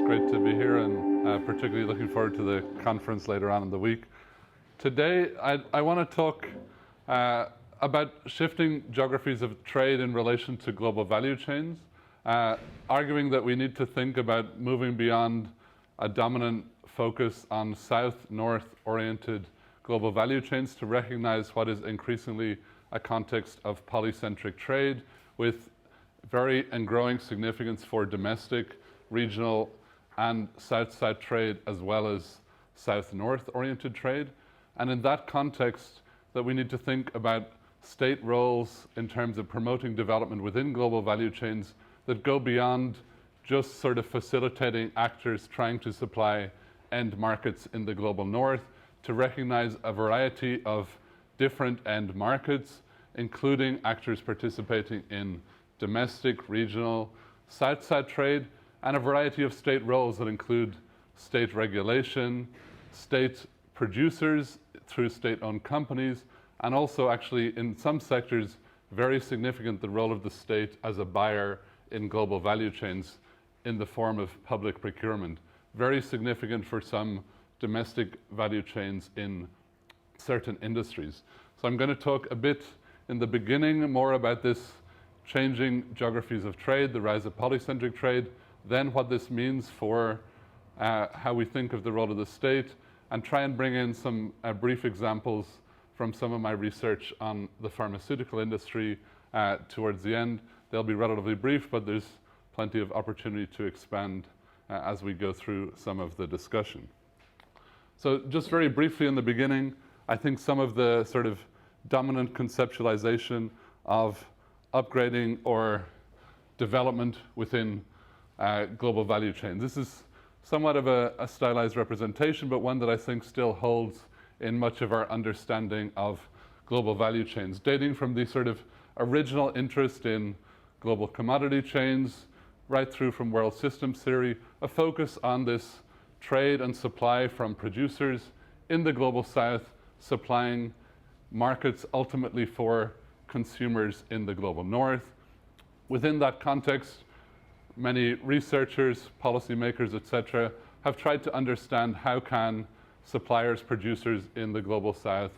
great to be here, and particularly looking forward to the conference later on in the week. Today, I want to talk about shifting geographies of trade in relation to global value chains, arguing that we need to think about moving beyond a dominant focus on south-north oriented global value chains to recognize what is increasingly a context of polycentric trade with very and growing significance for domestic, regional, and south-south trade, as well as south-north oriented trade. And in that context, that we need to think about state roles in terms of promoting development within global value chains that go beyond just sort of facilitating actors trying to supply end markets in the global north, to recognize a variety of different end markets, including actors participating in domestic, regional, south-south trade, and a variety of state roles that include state regulation, state producers through state-owned companies, and also actually in some sectors, very significant the role of the state as a buyer in global value chains in the form of public procurement. Very significant for some domestic value chains in certain industries. So I'm going to talk a bit in the beginning more about this changing geographies of trade, the rise of polycentric trade, then what this means for how we think of the role of the state, and try and bring in some brief examples from some of my research on the pharmaceutical industry towards the end. They'll be relatively brief, but there's plenty of opportunity to expand as we go through some of the discussion. So just very briefly in the beginning, I think some of the sort of dominant conceptualization of upgrading or development within global value chains. This is somewhat of a stylized representation, but one that I think still holds in much of our understanding of global value chains, dating from the sort of original interest in global commodity chains, right through from world systems theory, a focus on this trade and supply from producers in the global south, supplying markets ultimately for consumers in the global north. Within that context, many researchers, policymakers, etc., have tried to understand how can suppliers, producers in the global south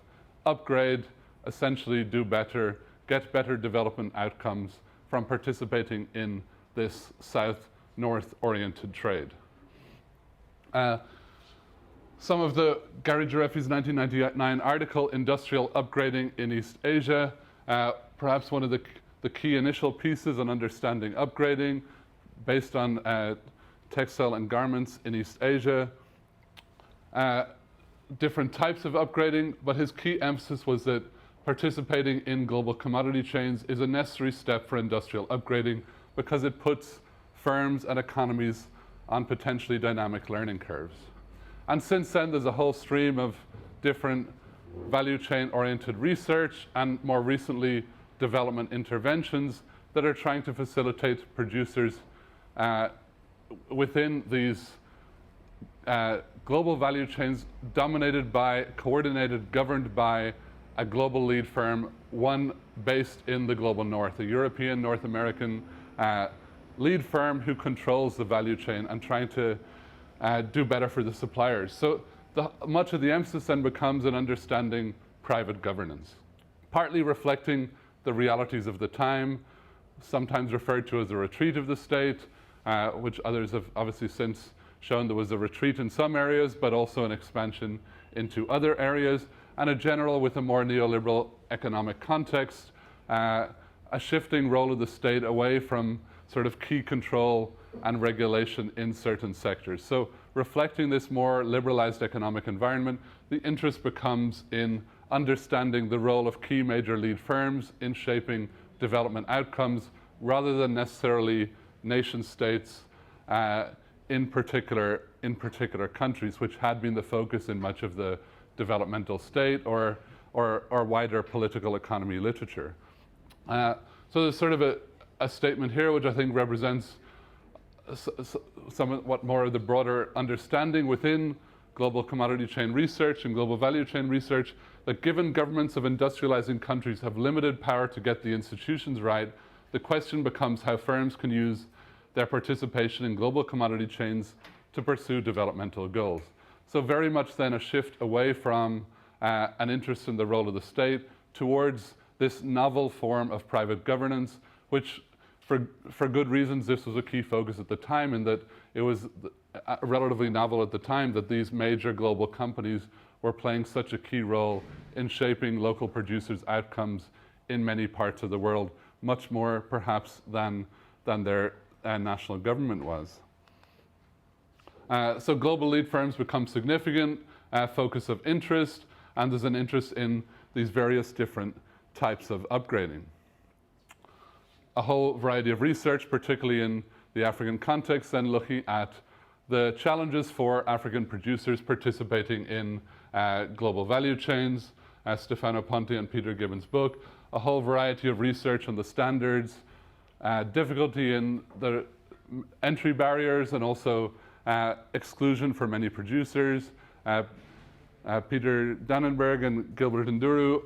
upgrade, essentially do better, get better development outcomes from participating in this south-north oriented trade. Some of the Gary Geographies 1999 article, Industrial Upgrading in East Asia, perhaps one of the key initial pieces on understanding upgrading based on textile and garments in East Asia. Different types of upgrading, but his key emphasis was that participating in global commodity chains is a necessary step for industrial upgrading because it puts firms and economies on potentially dynamic learning curves. And since then, there's a whole stream of different value chain oriented research and more recently development interventions that are trying to facilitate producers within these global value chains dominated by, coordinated, governed by a global lead firm, one based in the global north, a European, North American lead firm who controls the value chain and trying to do better for the suppliers. So much of the emphasis then becomes in understanding private governance, partly reflecting the realities of the time, sometimes referred to as a retreat of the state, which others have obviously since shown there was a retreat in some areas, but also an expansion into other areas, and a general, with a more neoliberal economic context, a shifting role of the state away from sort of key control and regulation in certain sectors. So reflecting this more liberalized economic environment, the interest becomes in understanding the role of key major lead firms in shaping development outcomes rather than necessarily nation states in particular countries, which had been the focus in much of the developmental state or wider political economy literature. So there's sort of a statement here which I think represents somewhat more of the broader understanding within global commodity chain research and global value chain research, that given governments of industrializing countries have limited power to get the institutions right, the question becomes how firms can use their participation in global commodity chains to pursue developmental goals. So very much then a shift away from an interest in the role of the state towards this novel form of private governance, which for good reasons this was a key focus at the time, in that it was relatively novel at the time that these major global companies were playing such a key role in shaping local producers' outcomes in many parts of the world, much more perhaps than their national government was. So global lead firms become significant focus of interest, and there's an interest in these various different types of upgrading. A whole variety of research, particularly in the African context, then looking at the challenges for African producers participating in global value chains. Stefano Ponti and Peter Gibbons' book, a whole variety of research on the standards, difficulty in the entry barriers, and also exclusion for many producers. Peter Dannenberg and Gilbert Nduru,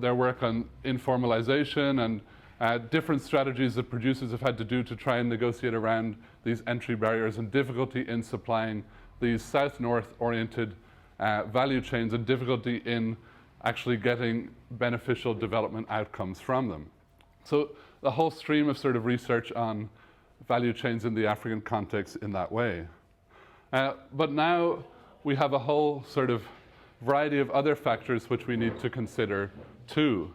their work on informalization and different strategies that producers have had to do to try and negotiate around these entry barriers, and difficulty in supplying these south-north oriented value chains, and difficulty in actually getting beneficial development outcomes from them. So the whole stream of sort of research on value chains in the African context in that way. But now we have a whole sort of variety of other factors which we need to consider too.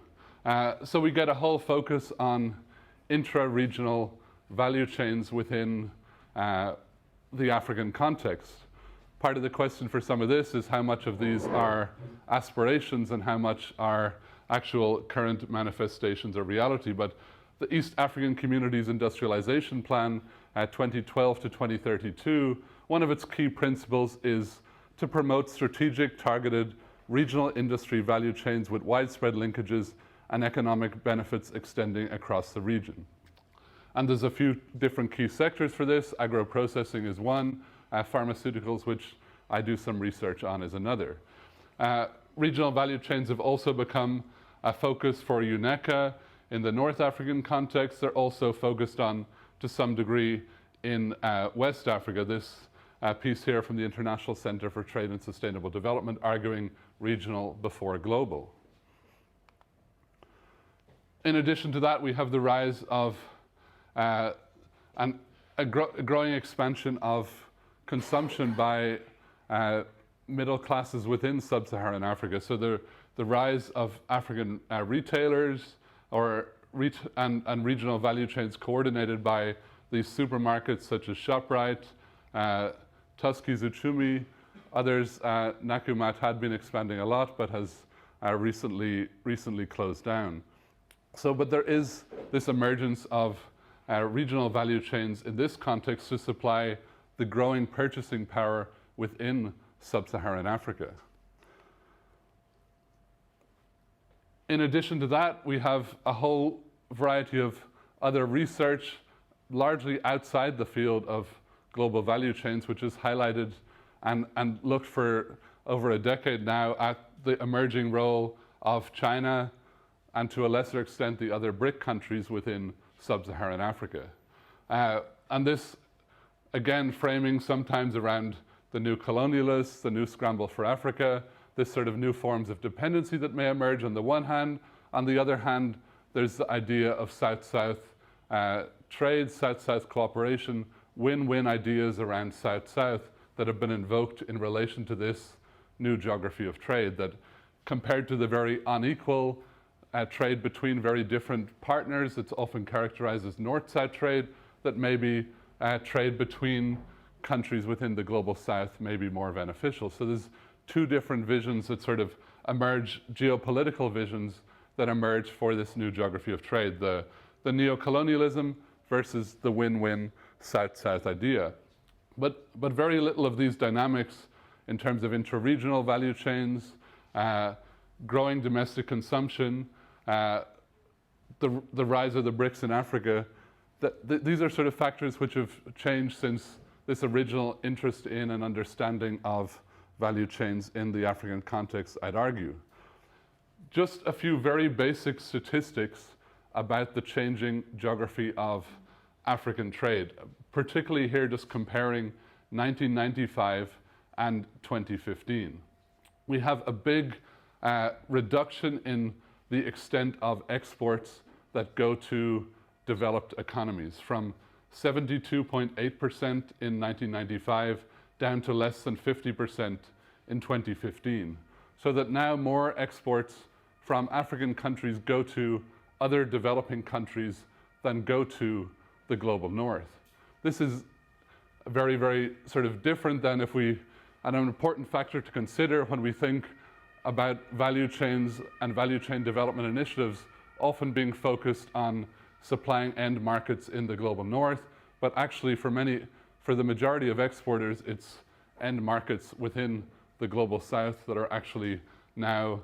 So we get a whole focus on intra-regional value chains within the African context. Part of the question for some of this is how much of these are aspirations and how much are actual current manifestations or reality. But the East African Communities Industrialization Plan 2012 to 2032, one of its key principles is to promote strategic, targeted regional industry value chains with widespread linkages and economic benefits extending across the region. And there's a few different key sectors for this. Agro-processing is one, pharmaceuticals, which I do some research on, is another. Regional value chains have also become a focus for UNECA in the North African context. They're also focused on, to some degree, in West Africa. This piece here from the International Center for Trade and Sustainable Development, arguing regional before global. In addition to that, we have the rise of a growing expansion of consumption by middle classes within sub-Saharan Africa. So the rise of African retailers and regional value chains coordinated by these supermarkets such as ShopRite, Tuskys Uchumi, others. Nakumat had been expanding a lot, but has recently closed down. So, but there is this emergence of regional value chains in this context to supply the growing purchasing power within sub-Saharan Africa. In addition to that, we have a whole variety of other research, largely outside the field of global value chains, which is highlighted and looked for over a decade now at the emerging role of China and to a lesser extent the other BRIC countries within sub-Saharan Africa. And this, again, framing sometimes around the new colonialists, the new scramble for Africa, this sort of new forms of dependency that may emerge on the one hand. On the other hand, there's the idea of South-South trade, South-South cooperation, win-win ideas around South-South that have been invoked in relation to this new geography of trade, that compared to the very unequal trade between very different partners, it's often characterized as North-South trade, that maybe trade between countries within the global South may be more beneficial. So there's two different visions that sort of emerge, geopolitical visions that emerge for this new geography of trade, the neo-colonialism versus the win-win South-South idea. But very little of these dynamics in terms of intra-regional value chains, growing domestic consumption, the rise of the BRICS in Africa, these are sort of factors which have changed since this original interest in and understanding of value chains in the African context, I'd argue. Just a few very basic statistics about the changing geography of African trade, particularly here just comparing 1995 and 2015. We have a big reduction in the extent of exports that go to developed economies, from 72.8% in 1995 down to less than 50% in 2015. So that now more exports from African countries go to other developing countries than go to the global north. This is very, very sort of different than and an important factor to consider when we think about value chains and value chain development initiatives often being focused on supplying end markets in the global north, but actually for the majority of exporters, it's end markets within the global south that are actually now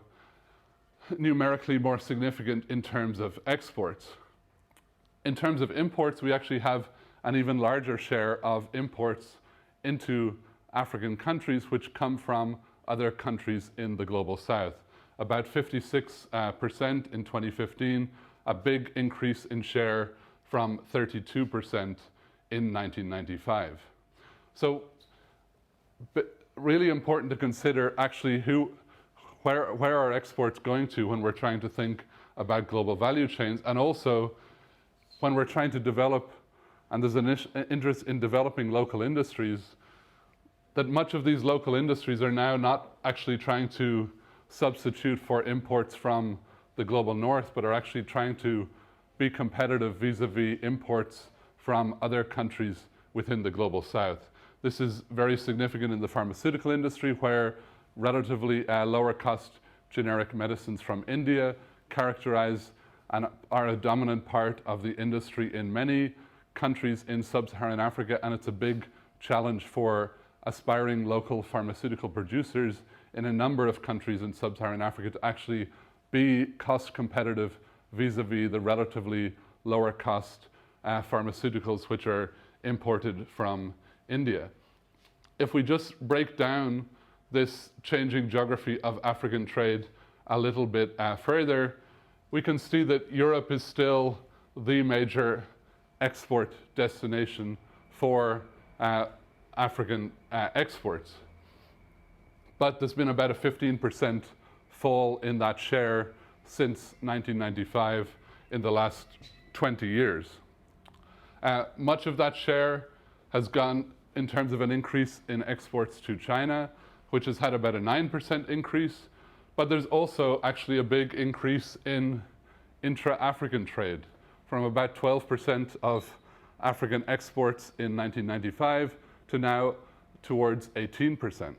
numerically more significant in terms of exports. In terms of imports, we actually have an even larger share of imports into African countries which come from other countries in the global south. About 56% in 2015, a big increase in share from 32% in 1995. So, really important to consider actually where are exports going to when we're trying to think about global value chains, and also when we're trying to develop, and there's an interest in developing local industries, that much of these local industries are now not actually trying to substitute for imports from the global north, but are actually trying to be competitive vis-a-vis imports from other countries within the global south. This is very significant in the pharmaceutical industry, where relatively lower cost generic medicines from India characterize and are a dominant part of the industry in many countries in sub-Saharan Africa, and it's a big challenge for aspiring local pharmaceutical producers in a number of countries in sub-Saharan Africa to actually be cost competitive vis-a-vis the relatively lower cost pharmaceuticals which are imported from India. If we just break down this changing geography of African trade a little bit further, we can see that Europe is still the major export destination for African exports. But there's been about a 15% fall in that share since 1995 in the last 20 years. Much of that share has gone in terms of an increase in exports to China, which has had about a 9% increase, but there's also actually a big increase in intra-African trade, from about 12% of African exports in 1995 to now towards 18%.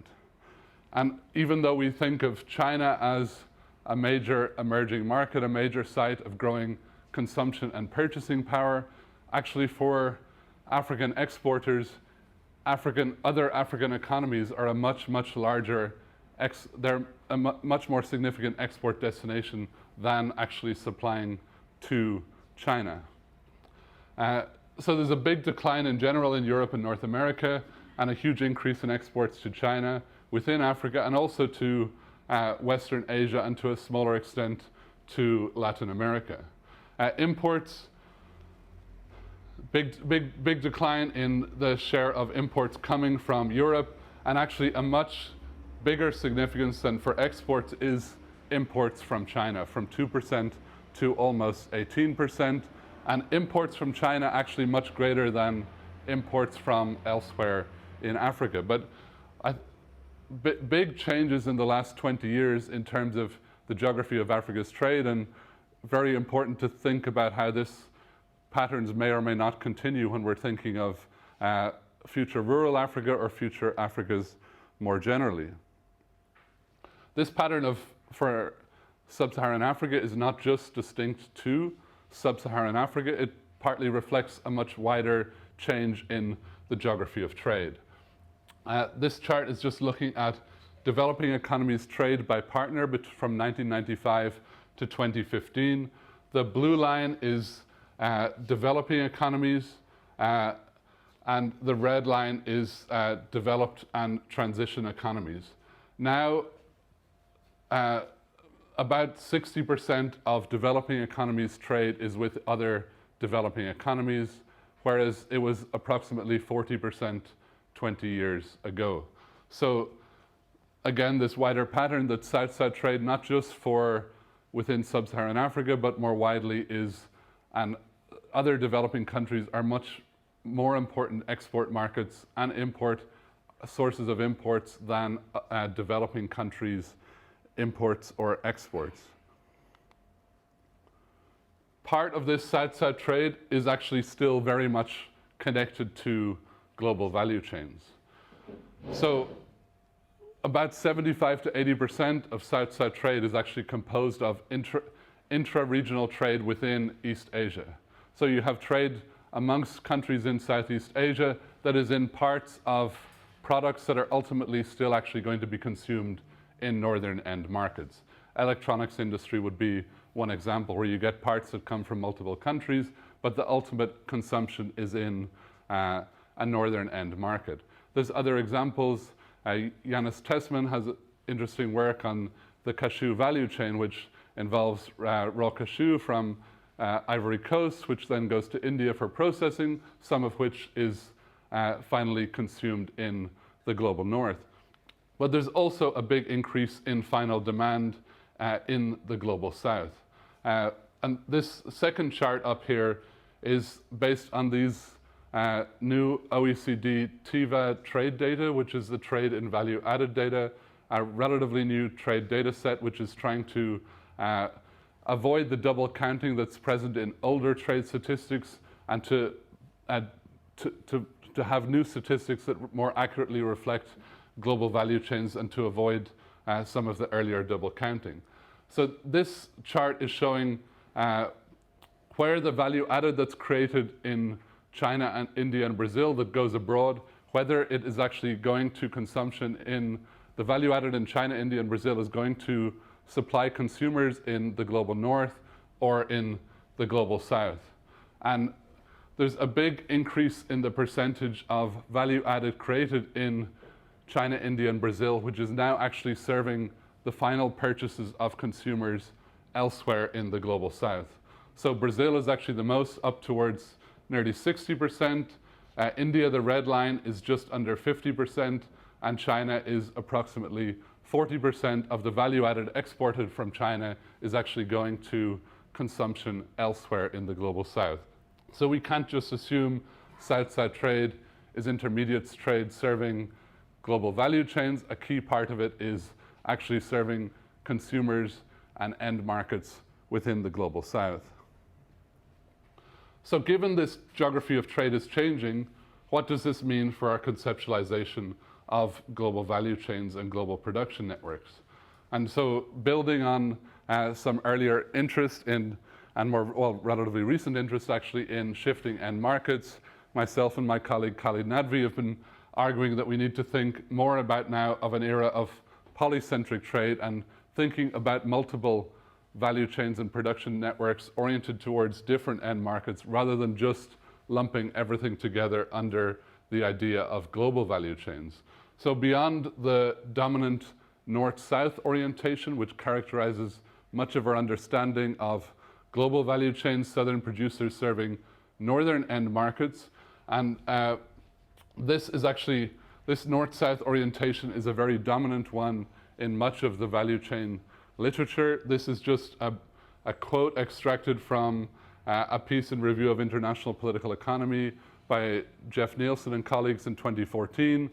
And even though we think of China as a major emerging market, a major site of growing consumption and purchasing power, actually for African exporters, other African economies are a much larger, they're a much more significant export destination than actually supplying to China. So there's a big decline in general in Europe and North America, and a huge increase in exports to China within Africa, and also to Western Asia, and to a smaller extent to Latin America. Imports, big decline in the share of imports coming from Europe, and actually a much bigger significance than for exports is imports from China, from 2% to almost 18%, and imports from China actually much greater than imports from elsewhere in Africa. But big changes in the last 20 years in terms of the geography of Africa's trade, and very important to think about how this patterns may or may not continue when we're thinking of future rural Africa or future Africas more generally. This pattern for sub-Saharan Africa is not just distinct to sub-Saharan Africa, it partly reflects a much wider change in the geography of trade. This chart is just looking at developing economies trade by partner from 1995 to 2015. The blue line is developing economies, and the red line is developed and transition economies. Now, about 60% of developing economies trade is with other developing economies, whereas it was approximately 40% 20 years ago. So again, this wider pattern that South-South trade, not just for within sub-Saharan Africa, but more widely and other developing countries are much more important export markets and sources of imports than developing countries' imports or exports. Part of this South-South trade is actually still very much connected to global value chains. So about 75 to 80% of South-South trade is actually composed of intra-regional trade within East Asia. So you have trade amongst countries in Southeast Asia that is in parts of products that are ultimately still actually going to be consumed in northern end markets. Electronics industry would be one example where you get parts that come from multiple countries, but the ultimate consumption is in a northern end market. There's other examples. Yannis Tessman has interesting work on the cashew value chain, which involves raw cashew from Ivory Coast, which then goes to India for processing, some of which is finally consumed in the global north. But there's also a big increase in final demand in the global south. And this second chart up here is based on these new OECD TIVA trade data, which is the trade in value added data, a relatively new trade data set, which is trying to avoid the double counting that's present in older trade statistics and to have new statistics that more accurately reflect global value chains and to avoid some of the earlier double counting. So this chart is showing where the value added that's created in China and India and Brazil that goes abroad, whether it is actually going to consumption in the value added in China, India, and Brazil is going to supply consumers in the global north or in the global south. And there's a big increase in the percentage of value added created in China, India, and Brazil, which is now actually serving the final purchases of consumers elsewhere in the global south. So Brazil is actually the most, up towards nearly 60%. India, the red line, is just under 50%, and China is approximately 40% of the value added exported from China is actually going to consumption elsewhere in the global south. So we can't just assume South-South trade is intermediates trade serving global value chains. A key part of it is actually serving consumers and end markets within the global south. So given this geography of trade is changing, what does this mean for our conceptualization of global value chains and global production networks? And so building on some earlier interest in, and more, well, relatively recent interest actually in shifting end markets, myself and my colleague Khalid Nadvi have been arguing that we need to think more about now of an era of polycentric trade and thinking about multiple value chains and production networks oriented towards different end markets rather than just lumping everything together under the idea of global value chains. So beyond the dominant north-south orientation, which characterizes much of our understanding of global value chains, southern producers serving northern end markets, and this north-south orientation is a very dominant one in much of the value chain literature. This is just a quote extracted from a piece in Review of International Political Economy by Jeff Nielsen and colleagues in 2014,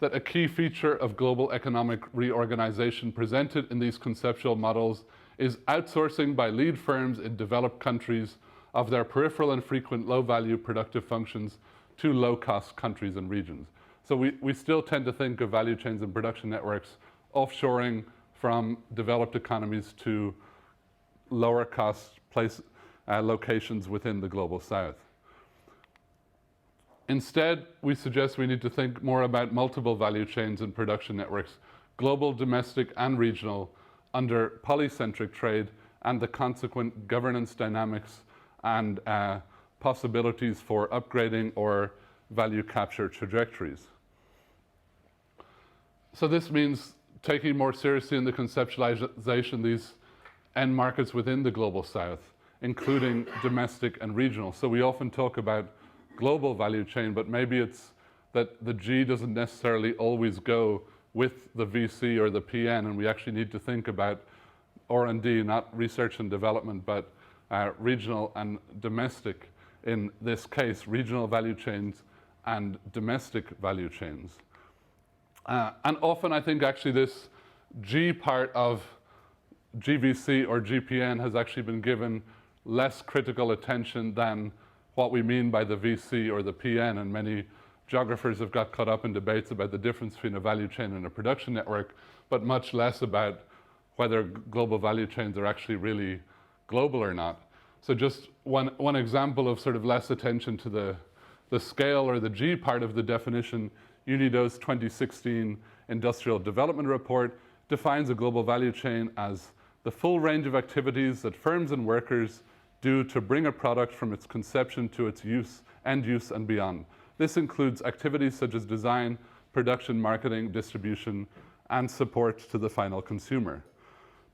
that a key feature of global economic reorganization presented in these conceptual models is outsourcing by lead firms in developed countries of their peripheral and frequent low-value productive functions to low-cost countries and regions. So we still tend to think of value chains and production networks offshoring from developed economies to lower cost locations within the global south. Instead, we suggest we need to think more about multiple value chains and production networks, global, domestic, and regional, under polycentric trade and the consequent governance dynamics and possibilities for upgrading or value capture trajectories. So this means taking more seriously in the conceptualization these end markets within the global south, including domestic and regional. So we often talk about global value chain, but maybe it's that the G doesn't necessarily always go with the VC or the PN, and we actually need to think about R&D, not research and development, but regional and domestic, in this case, regional value chains and domestic value chains. And often I think actually this G part of GVC or GPN has actually been given less critical attention than what we mean by the VC or the PN, and many geographers have got caught up in debates about the difference between a value chain and a production network, but much less about whether global value chains are actually really global or not. So just one example of sort of less attention to the scale or the G part of the definition, UNIDO's 2016 Industrial Development Report defines a global value chain as the full range of activities that firms and workers do to bring a product from its conception to its use, end use and beyond. This includes activities such as design, production, marketing, distribution, and support to the final consumer.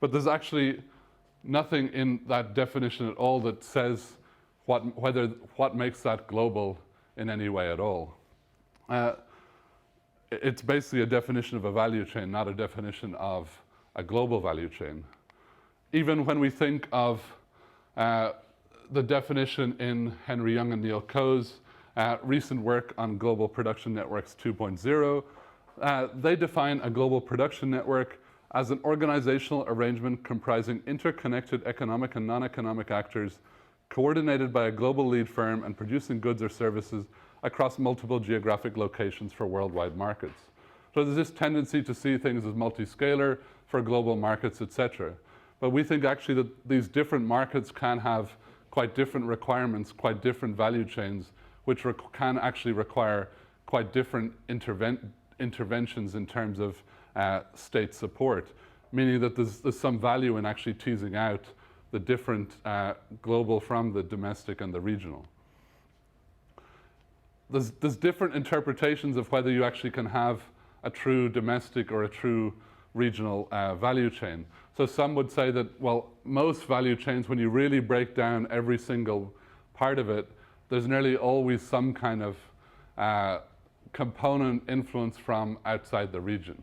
But there's actually nothing in that definition at all that says what makes that global in any way at all. It's basically a definition of a value chain, not a definition of a global value chain. Even when we think of the definition in Henry Young and Neil Coe's recent work on Global Production Networks 2.0, they define a global production network as an organizational arrangement comprising interconnected economic and non-economic actors coordinated by a global lead firm and producing goods or services across multiple geographic locations for worldwide markets. So there's this tendency to see things as multi-scalar for global markets, etc. But we think actually that these different markets can have quite different requirements, quite different value chains, which can actually require quite different interventions in terms of state support, meaning that there's some value in actually teasing out the different global from the domestic and the regional. There's different interpretations of whether you actually can have a true domestic or a true regional value chain. So some would say that, well, most value chains, when you really break down every single part of it, there's nearly always some kind of component influence from outside the region.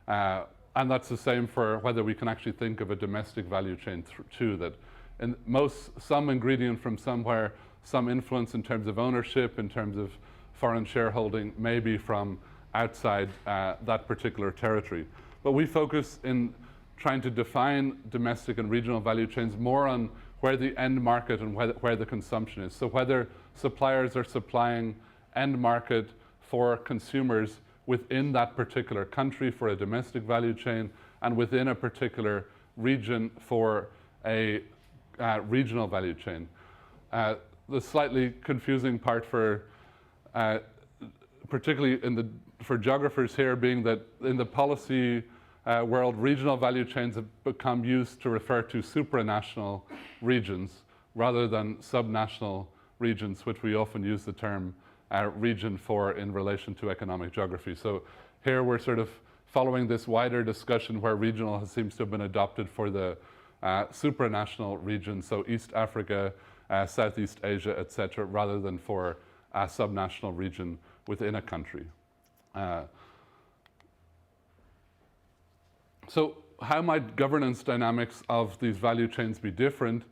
And that's the same for whether we can actually think of a domestic value chain too, that in some ingredient from somewhere, some influence in terms of ownership, in terms of foreign shareholding, maybe from outside that particular territory. But we focus in trying to define domestic and regional value chains more on where the end market and where the consumption is. So whether suppliers are supplying end market for consumers within that particular country for a domestic value chain, and within a particular region for a regional value chain. The slightly confusing part for, particularly for geographers here, being that in the policy world, regional value chains have become used to refer to supranational regions rather than subnational regions, which we often use the term region for in relation to economic geography. So here we're sort of following this wider discussion where regional seems to have been adopted for the supranational regions, so East Africa, Southeast Asia, etc., rather than for a subnational region within a country. So how might governance dynamics of these value chains be different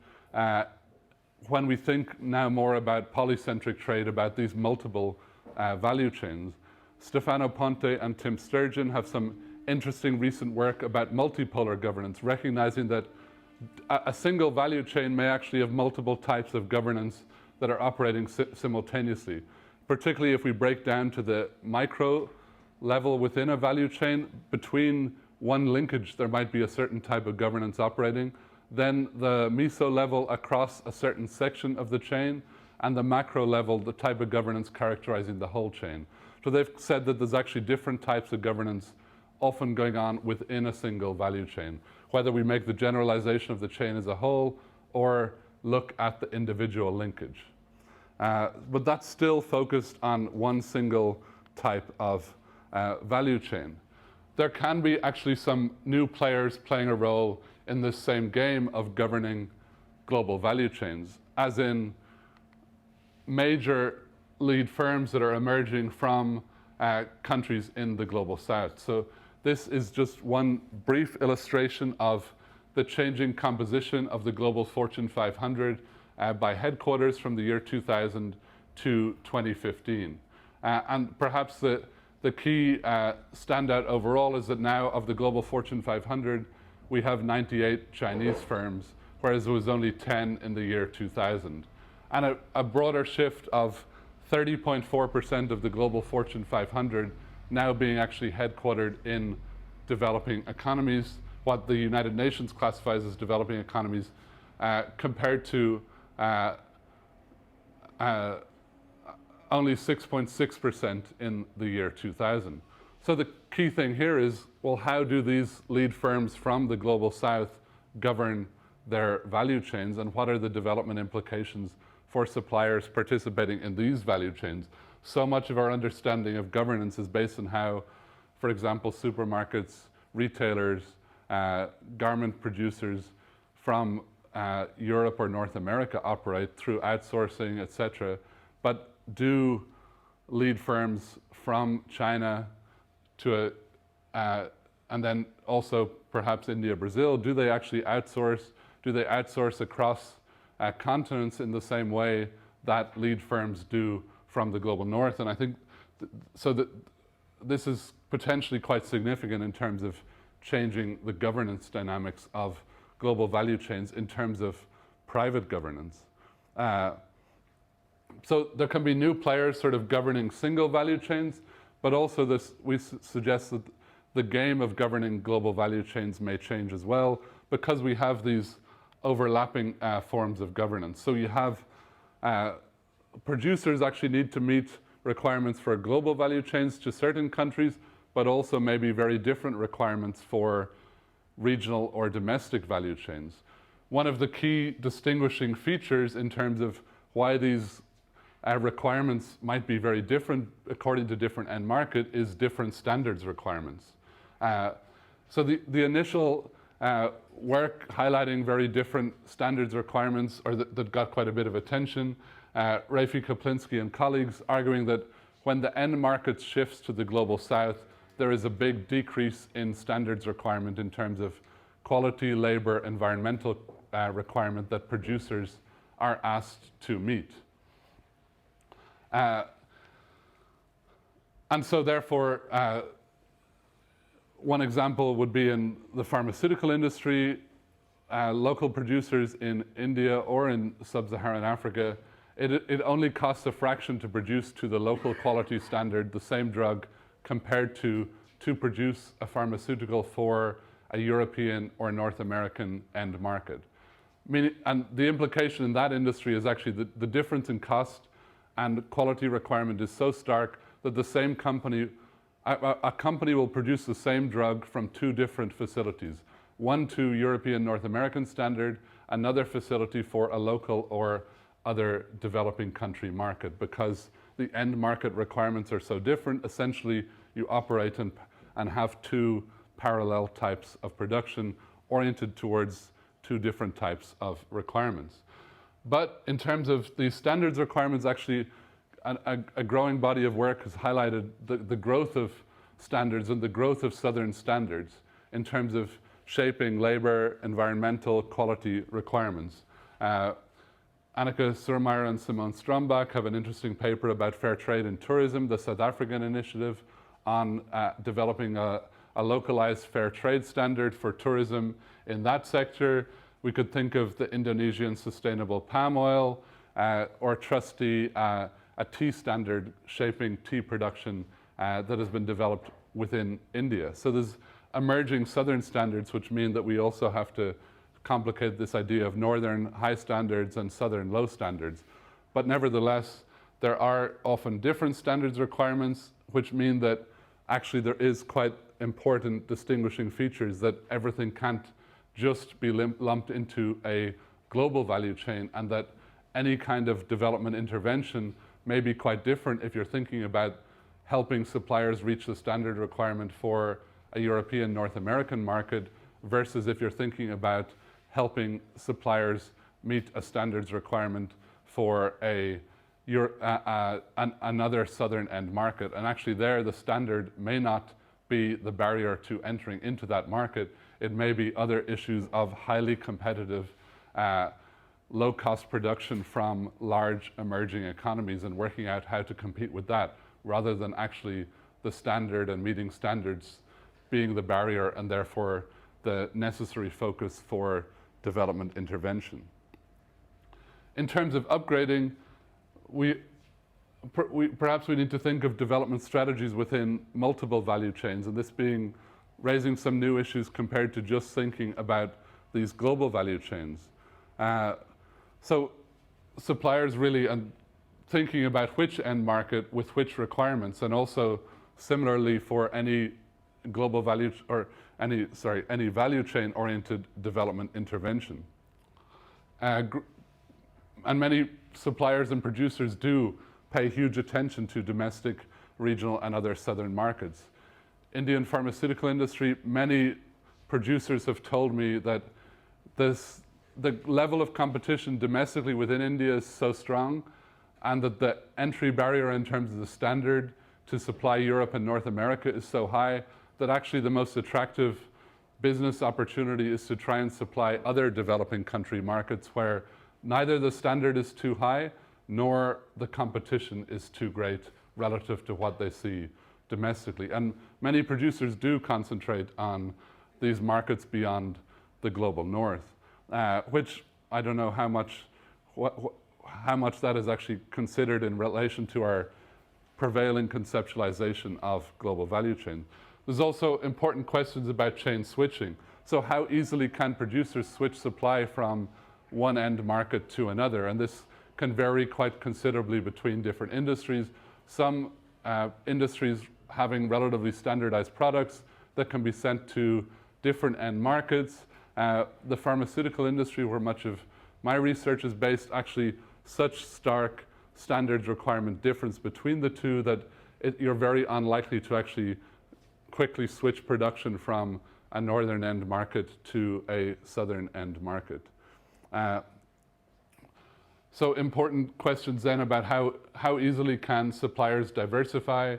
when we think now more about polycentric trade, about these multiple value chains? Stefano Ponte and Tim Sturgeon have some interesting recent work about multipolar governance, recognizing that a single value chain may actually have multiple types of governance that are operating simultaneously, particularly if we break down to the micro level within a value chain. Between one linkage, there might be a certain type of governance operating, then the meso level across a certain section of the chain, and the macro level, the type of governance characterizing the whole chain. So they've said that there's actually different types of governance often going on within a single value chain, whether we make the generalization of the chain as a whole or look at the individual linkage. But that's still focused on one single type of value chain. There can be actually some new players playing a role in this same game of governing global value chains, as in major lead firms that are emerging from countries in the global south. So this is just one brief illustration of the changing composition of the global Fortune 500 by headquarters from the year 2000 to 2015. And perhaps the key standout overall is that now of the global Fortune 500, we have 98 Chinese firms, whereas there was only 10 in the year 2000. And a broader shift of 30.4% of the global Fortune 500 now being actually headquartered in developing economies, what the United Nations classifies as developing economies, compared to only 6.6% in the year 2000. So the key thing here is, well, how do these lead firms from the global south govern their value chains, and what are the development implications for suppliers participating in these value chains? So much of our understanding of governance is based on how, for example, supermarkets, retailers, garment producers from Europe or North America operate through outsourcing, etc. But do lead firms from China to and then also perhaps India, Brazil, do they actually outsource? Do they outsource across continents in the same way that lead firms do from the global north? And I think so that this is potentially quite significant in terms of changing the governance dynamics of global value chains in terms of private governance. So there can be new players sort of governing single value chains, but also we suggest that the game of governing global value chains may change as well, because we have these overlapping forms of governance. So you have producers actually need to meet requirements for global value chains to certain countries, but also maybe very different requirements for regional or domestic value chains. One of the key distinguishing features in terms of why these requirements might be very different according to different end market is different standards requirements. So the initial work highlighting very different standards requirements, or that got quite a bit of attention, Rafi Kaplinsky and colleagues arguing that when the end market shifts to the global south, there is a big decrease in standards requirement in terms of quality, labor, environmental requirement that producers are asked to meet. And so therefore, one example would be in the pharmaceutical industry. Local producers in India or in sub-Saharan Africa, it only costs a fraction to produce to the local quality standard the same drug compared to produce a pharmaceutical for a European or North American end market. And the implication in that industry is actually the difference in cost and quality requirement is so stark that the same company, a company will produce the same drug from two different facilities. One to European North American standard, another facility for a local or other developing country market, because the end market requirements are so different. Essentially, you operate and have two parallel types of production oriented towards two different types of requirements. But in terms of these standards requirements, actually a growing body of work has highlighted the growth of standards and the growth of Southern standards in terms of shaping labor, environmental, quality requirements. Annika Surmaier and Simone Strombach have an interesting paper about fair trade in tourism, the South African initiative on developing a localized fair trade standard for tourism in that sector. We could think of the Indonesian sustainable palm oil, or Trustee, a tea standard shaping tea production that has been developed within India. So there's emerging Southern standards, which mean that we also have to complicate this idea of Northern high standards and Southern low standards. But nevertheless, there are often different standards requirements, which mean that actually there is quite important distinguishing features, that everything can't just be lumped into a global value chain, and that any kind of development intervention may be quite different if you're thinking about helping suppliers reach the standard requirement for a European North American market versus if you're thinking about helping suppliers meet a standards requirement for a another southern end market. And actually there, the standard may not be the barrier to entering into that market. It may be other issues of highly competitive, low-cost production from large emerging economies and working out how to compete with that, rather than actually the standard and meeting standards being the barrier and therefore the necessary focus for development intervention. In terms of upgrading, perhaps we need to think of development strategies within multiple value chains, and this being raising some new issues compared to just thinking about these global value chains. So suppliers really, and thinking about which end market with which requirements, and also similarly for any global value or any value chain oriented development intervention. And many suppliers and producers do pay huge attention to domestic, regional, and other southern markets. Indian pharmaceutical industry, many producers have told me that the level of competition domestically within India is so strong, and that the entry barrier in terms of the standard to supply Europe and North America is so high that actually the most attractive business opportunity is to try and supply other developing country markets where neither the standard is too high nor the competition is too great relative to what they see domestically. And many producers do concentrate on these markets beyond the global north, which I don't know how much that is actually considered in relation to our prevailing conceptualization of global value chain. There's also important questions about chain switching. So how easily can producers switch supply from one end market to another? And this can vary quite considerably between different industries. Some industries having relatively standardized products that can be sent to different end markets. The pharmaceutical industry, where much of my research is based, actually such stark standards requirement difference between the two that you're very unlikely to actually quickly switch production from a northern end market to a southern end market. So important questions then about how easily can suppliers diversify.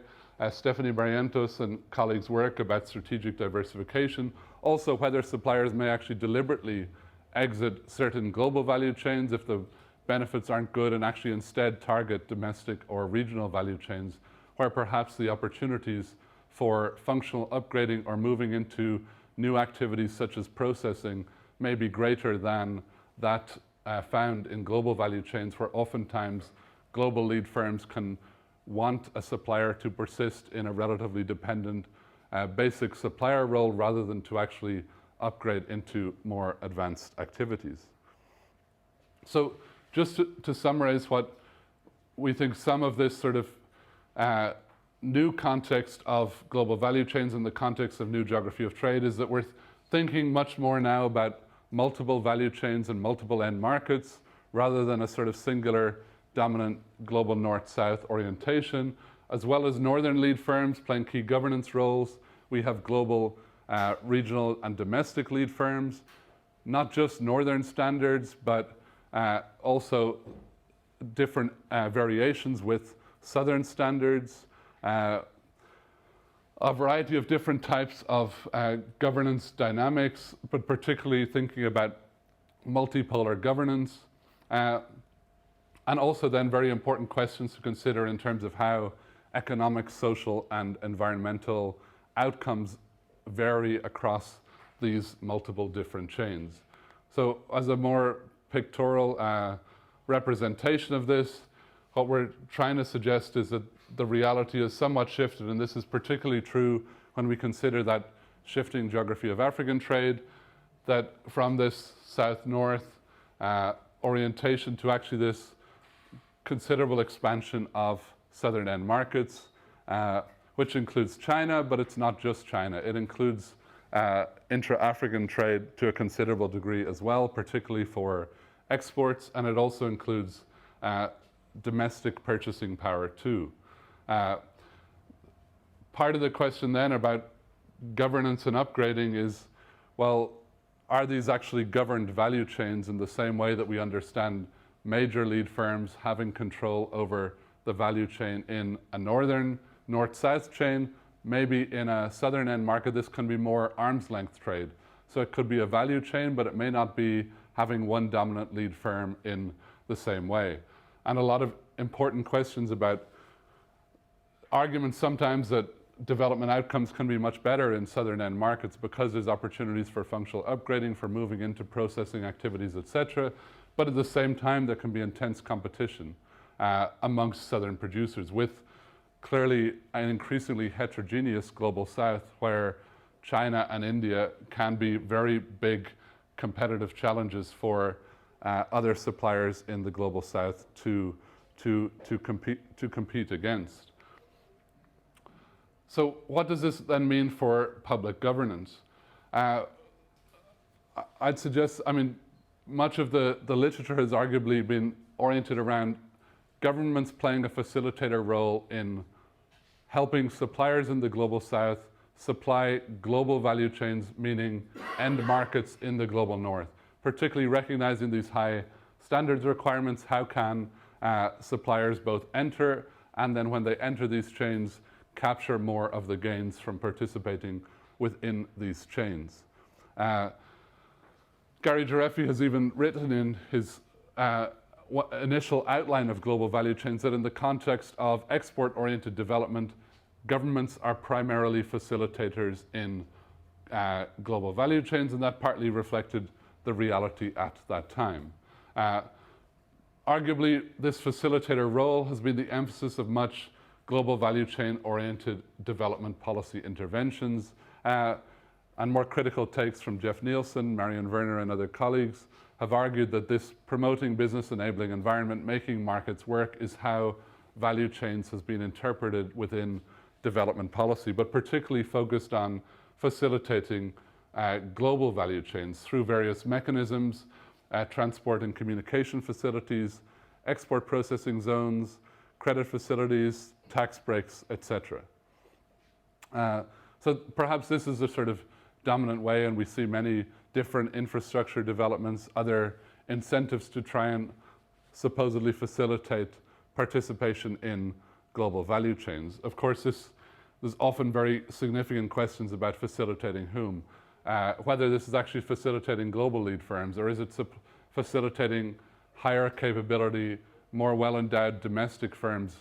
Stephanie Barrientos and colleagues' work about strategic diversification. Also whether suppliers may actually deliberately exit certain global value chains if the benefits aren't good, and actually instead target domestic or regional value chains where perhaps the opportunities for functional upgrading or moving into new activities such as processing may be greater than that found in global value chains, where oftentimes global lead firms can want a supplier to persist in a relatively dependent basic supplier role rather than to actually upgrade into more advanced activities. So just to summarize what we think some of this sort of new context of global value chains in the context of new geography of trade is that we're thinking much more now about multiple value chains and multiple end markets rather than a sort of singular dominant global north-south orientation, as well as northern lead firms playing key governance roles. We have global, regional and domestic lead firms, not just northern standards, but also different variations with southern standards, a variety of different types of governance dynamics, but particularly thinking about multipolar governance, and also then very important questions to consider in terms of how economic, social, and environmental outcomes vary across these multiple different chains. So as a more pictorial representation of this, what we're trying to suggest is that the reality is somewhat shifted, and this is particularly true when we consider that shifting geography of African trade, that from this south-north orientation to actually this considerable expansion of southern end markets, which includes China, but it's not just China. It includes intra-African trade to a considerable degree as well, particularly for exports, and it also includes domestic purchasing power too. Part of the question then about governance and upgrading is, well, are these actually governed value chains in the same way that we understand major lead firms having control over the value chain in a northern north-south chain. Maybe in a southern end market, this can be more arm's length trade. So it could be a value chain, but it may not be having one dominant lead firm in the same way. And a lot of important questions about arguments sometimes that development outcomes can be much better in southern end markets because there's opportunities for functional upgrading, for moving into processing activities, etc. But at the same time, there can be intense competition amongst southern producers with clearly an increasingly heterogeneous global south where China and India can be very big competitive challenges for other suppliers in the global south to compete against. So what does this then mean for public governance? I'd suggest, much of the literature has arguably been oriented around governments playing a facilitator role in helping suppliers in the global south supply global value chains, meaning end markets in the global north, particularly recognizing these high standards requirements. How can suppliers both enter and then when they enter these chains capture more of the gains from participating within these chains? Gary Geography has even written in his initial outline of global value chains that in the context of export-oriented development, governments are primarily facilitators in global value chains, and that partly reflected the reality at that time. Arguably, this facilitator role has been the emphasis of much global value chain-oriented development policy interventions, and more critical takes from Jeff Nielsen, Marion Werner, and other colleagues have argued that this promoting business enabling environment, making markets work, is how value chains has been interpreted within development policy, but particularly focused on facilitating global value chains through various mechanisms, transport and communication facilities, export processing zones, credit facilities, tax breaks, etc. So perhaps this is a sort of dominant way, and we see many different infrastructure developments, other incentives to try and supposedly facilitate participation in global value chains. Of course, there's often very significant questions about facilitating whom, whether this is actually facilitating global lead firms, or is it facilitating higher capability, more well-endowed domestic firms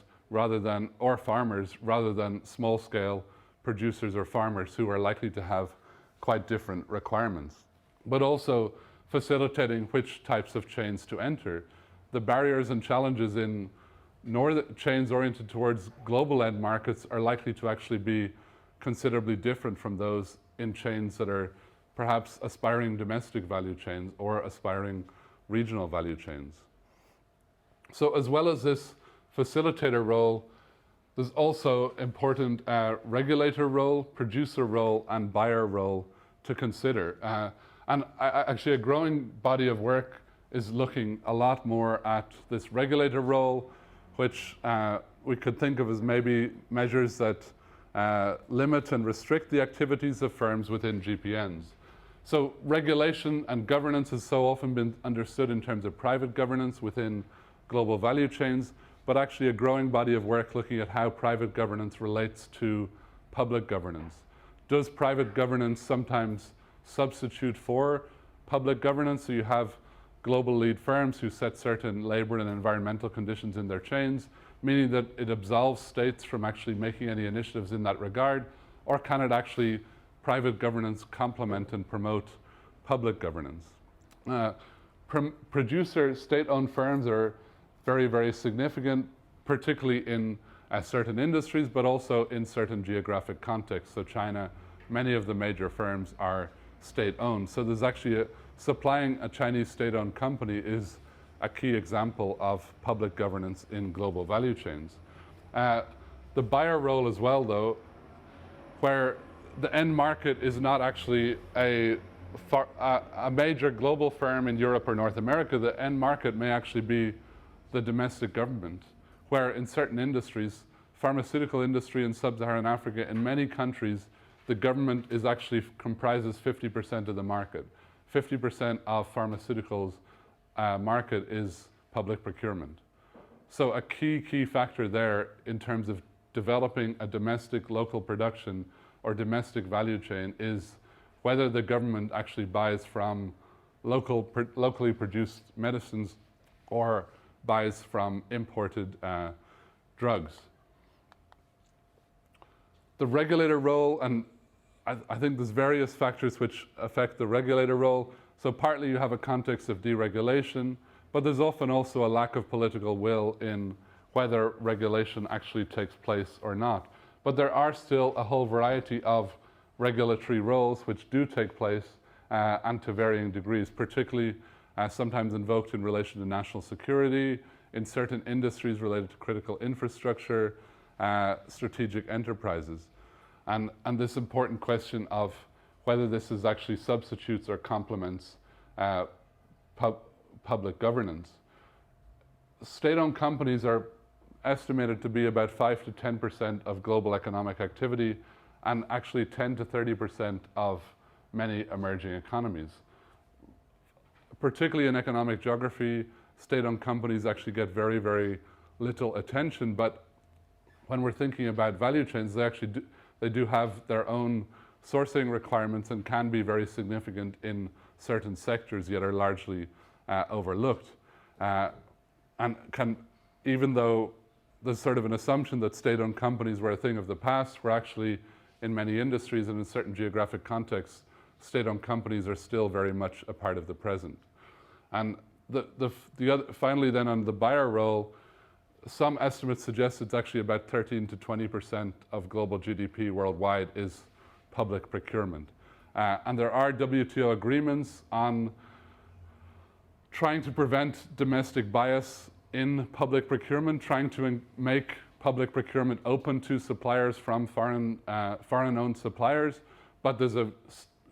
or farmers, rather than small-scale producers or farmers who are likely to have quite different requirements. But also facilitating which types of chains to enter. The barriers and challenges in chains oriented towards global end markets are likely to actually be considerably different from those in chains that are perhaps aspiring domestic value chains or aspiring regional value chains. So as well as this facilitator role, there's also important regulator role, producer role, and buyer role to consider. And actually a growing body of work is looking a lot more at this regulator role, which we could think of as maybe measures that limit and restrict the activities of firms within GPNs. So regulation and governance has so often been understood in terms of private governance within global value chains, but actually a growing body of work looking at how private governance relates to public governance. Does private governance sometimes substitute for public governance? So you have global lead firms who set certain labor and environmental conditions in their chains, meaning that it absolves states from actually making any initiatives in that regard, or can it actually, private governance, complement and promote public governance? Producer state-owned firms are very, very significant, particularly in certain industries, but also in certain geographic contexts. So China, many of the major firms are state-owned. So there's actually supplying a Chinese state-owned company is a key example of public governance in global value chains. The buyer role as well, though, where the end market is not actually a major global firm in Europe or North America, the end market may actually be the domestic government, where in certain industries, pharmaceutical industry in sub-Saharan Africa, in many countries, the government comprises 50% of the market. 50% of pharmaceuticals market is public procurement. So a key factor there in terms of developing a domestic local production or domestic value chain is whether the government actually buys from locally produced medicines or buys from imported drugs. The regulator role, and I think there's various factors which affect the regulator role. So partly you have a context of deregulation, but there's often also a lack of political will in whether regulation actually takes place or not. But there are still a whole variety of regulatory roles which do take place and to varying degrees, particularly sometimes invoked in relation to national security, in certain industries related to critical infrastructure, strategic enterprises. And this important question of whether this is actually substitutes or complements public governance. State-owned companies are estimated to be about 5 to 10% of global economic activity and actually 10 to 30% of many emerging economies. Particularly in economic geography, state-owned companies actually get very, very little attention, but when we're thinking about value chains, they do have their own sourcing requirements and can be very significant in certain sectors, yet are largely overlooked. And even though there's sort of an assumption that state-owned companies were a thing of the past, we're actually, in many industries and in certain geographic contexts, state-owned companies are still very much a part of the present. And finally then on the buyer role, some estimates suggest it's actually about 13 to 20% of global GDP worldwide is public procurement. And there are WTO agreements on trying to prevent domestic bias in public procurement, trying to make public procurement open to suppliers from foreign-owned suppliers, but there's a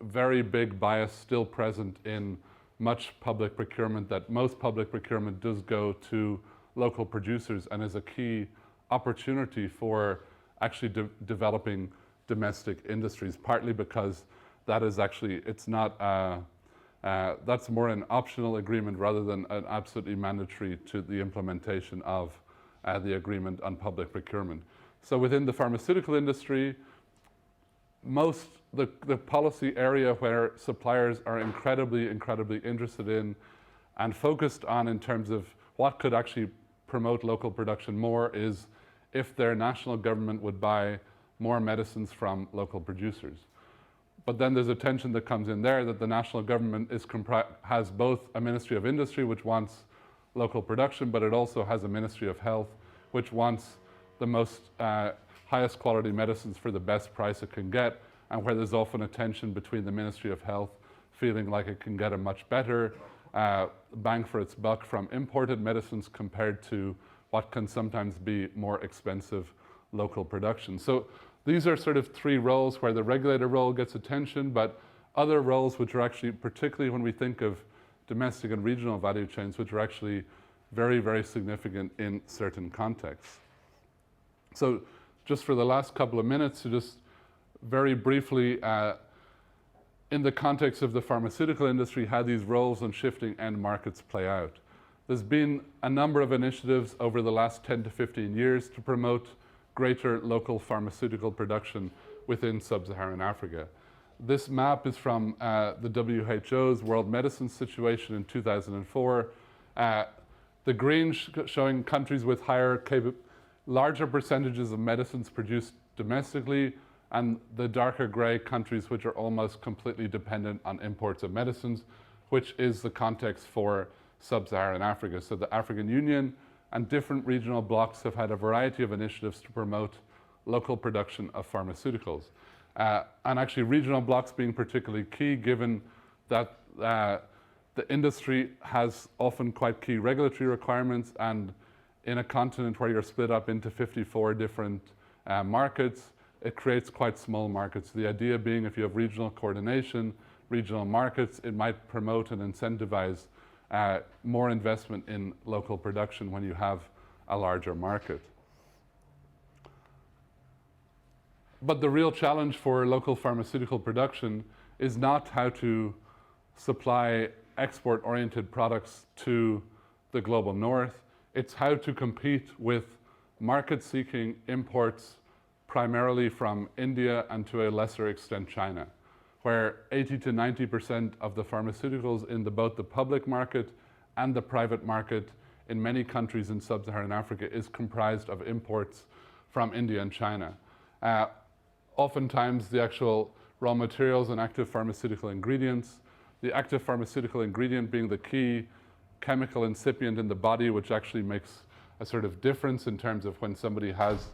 very big bias still present in much public procurement, that most public procurement does go to local producers and is a key opportunity for actually developing domestic industries, partly because that is actually, it's not, that's more an optional agreement rather than an absolutely mandatory to the implementation of the agreement on public procurement. So within the pharmaceutical industry, the policy area where suppliers are incredibly interested in and focused on in terms of what could actually promote local production more is if their national government would buy more medicines from local producers. But then there's a tension that comes in there that the national government has both a Ministry of Industry, which wants local production, but it also has a Ministry of Health, which wants the most highest quality medicines for the best price it can get, and where there's often a tension between the Ministry of Health feeling like it can get a much better bang for its buck from imported medicines compared to what can sometimes be more expensive local production. So these are sort of three roles where the regulator role gets attention, but other roles which are actually, particularly when we think of domestic and regional value chains, which are actually very significant in certain contexts. So just for the last couple of minutes to just very briefly, in the context of the pharmaceutical industry, how these roles and shifting end markets play out. There's been a number of initiatives over the last 10 to 15 years to promote greater local pharmaceutical production within sub-Saharan Africa. This map is from the WHO's World Medicine Situation in 2004. The green showing countries with larger percentages of medicines produced domestically, and the darker gray countries which are almost completely dependent on imports of medicines, which is the context for sub-Saharan Africa. So the African Union and different regional blocs have had a variety of initiatives to promote local production of pharmaceuticals. And actually regional blocs being particularly key, given that the industry has often quite key regulatory requirements, and in a continent where you're split up into 54 different markets, it creates quite small markets. The idea being if you have regional coordination, regional markets, it might promote and incentivize more investment in local production when you have a larger market. But the real challenge for local pharmaceutical production is not how to supply export-oriented products to the global north. It's how to compete with market-seeking imports primarily from India and to a lesser extent China, where 80 to 90% of the pharmaceuticals in both the public market and the private market in many countries in sub-Saharan Africa is comprised of imports from India and China. Oftentimes the actual raw materials and active pharmaceutical ingredients, the active pharmaceutical ingredient being the key chemical incipient in the body, which actually makes a sort of difference in terms of when somebody has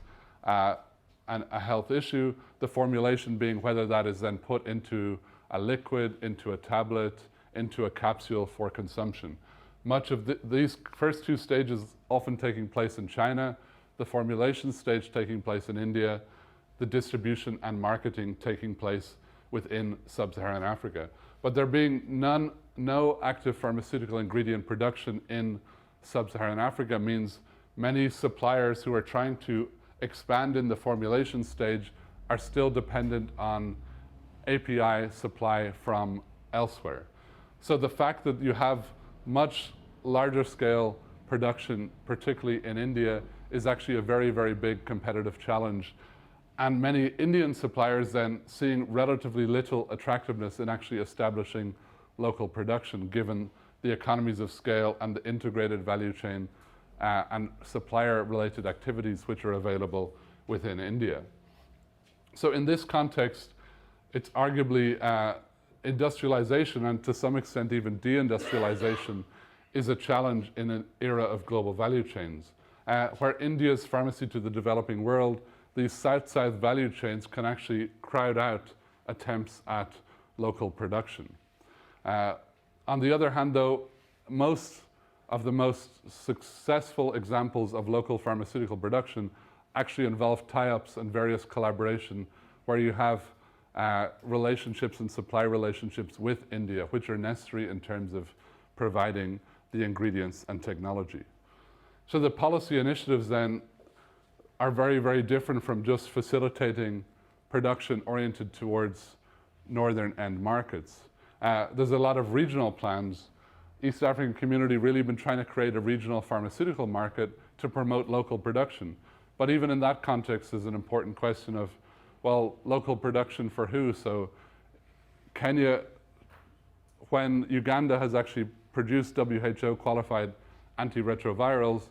a health issue, the formulation being whether that is then put into a liquid, into a tablet, into a capsule for consumption. Much of these first two stages often taking place in China, the formulation stage taking place in India, the distribution and marketing taking place within sub-Saharan Africa. But there being no active pharmaceutical ingredient production in sub-Saharan Africa means many suppliers who are trying to expand in the formulation stage are still dependent on API supply from elsewhere. So the fact that you have much larger scale production, particularly in India, is actually a very, very big competitive challenge. And many Indian suppliers then seeing relatively little attractiveness in actually establishing local production, given the economies of scale and the integrated value chain and supplier-related activities which are available within India. So in this context, it's arguably industrialization and to some extent even deindustrialization is a challenge in an era of global value chains. Where India's pharmacy to the developing world, these south-south value chains can actually crowd out attempts at local production. On the other hand, though, most of the most successful examples of local pharmaceutical production actually involve tie-ups and various collaboration where you have relationships and supply relationships with India, which are necessary in terms of providing the ingredients and technology. So the policy initiatives then are very, very different from just facilitating production oriented towards northern end markets. There's a lot of regional plans. East African Community really been trying to create a regional pharmaceutical market to promote local production. But even in that context is an important question of, well, local production for who? So Kenya, when Uganda has actually produced WHO qualified antiretrovirals,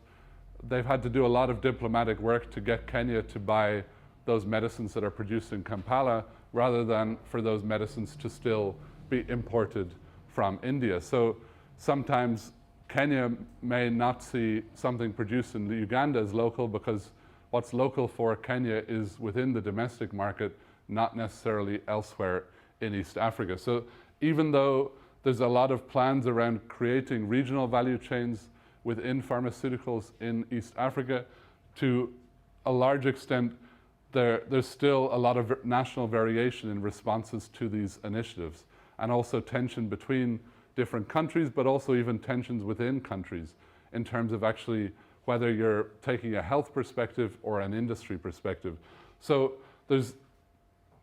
they've had to do a lot of diplomatic work to get Kenya to buy those medicines that are produced in Kampala rather than for those medicines to still be imported from India. So sometimes Kenya may not see something produced in Uganda as local because what's local for Kenya is within the domestic market, not necessarily elsewhere in East Africa. So even though there's a lot of plans around creating regional value chains within pharmaceuticals in East Africa, to a large extent, there's still a lot of national variation in responses to these initiatives, and also tension between different countries, but also even tensions within countries in terms of actually whether you're taking a health perspective or an industry perspective. So there's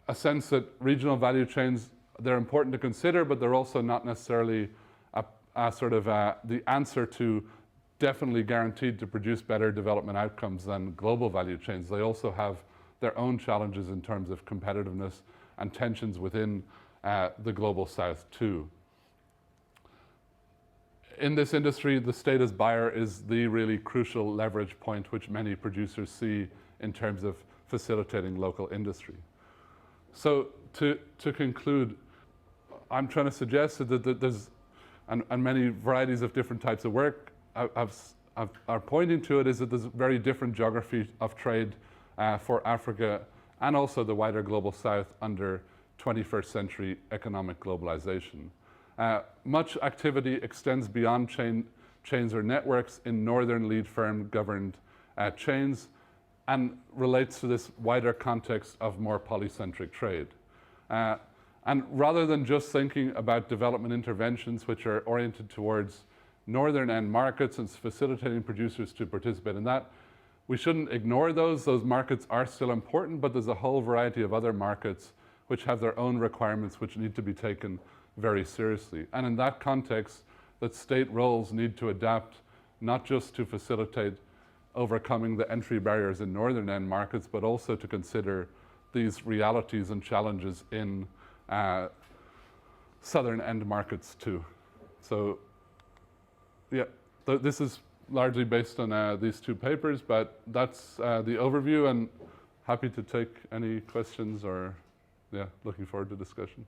a sense that regional value chains, they're important to consider, but they're also not necessarily a sort of the answer to definitely guaranteed to produce better development outcomes than global value chains. They also have their own challenges in terms of competitiveness and tensions within the global south too. In this industry, the state as buyer is the really crucial leverage point which many producers see in terms of facilitating local industry. So to conclude, I'm trying to suggest that there's and many varieties of different types of work are pointing to it, is that there's very different geography of trade for Africa and also the wider global south under 21st century economic globalization. Much activity extends beyond chains or networks in northern lead firm governed chains and relates to this wider context of more polycentric trade. And rather than just thinking about development interventions which are oriented towards northern end markets and facilitating producers to participate in that, we shouldn't ignore those. Those markets are still important, but there's a whole variety of other markets which have their own requirements which need to be taken very seriously. And in that context, that state roles need to adapt not just to facilitate overcoming the entry barriers in northern end markets, but also to consider these realities and challenges in southern end markets too. So yeah, this is largely based on these two papers, but that's the overview, and happy to take any questions, or yeah, looking forward to discussion.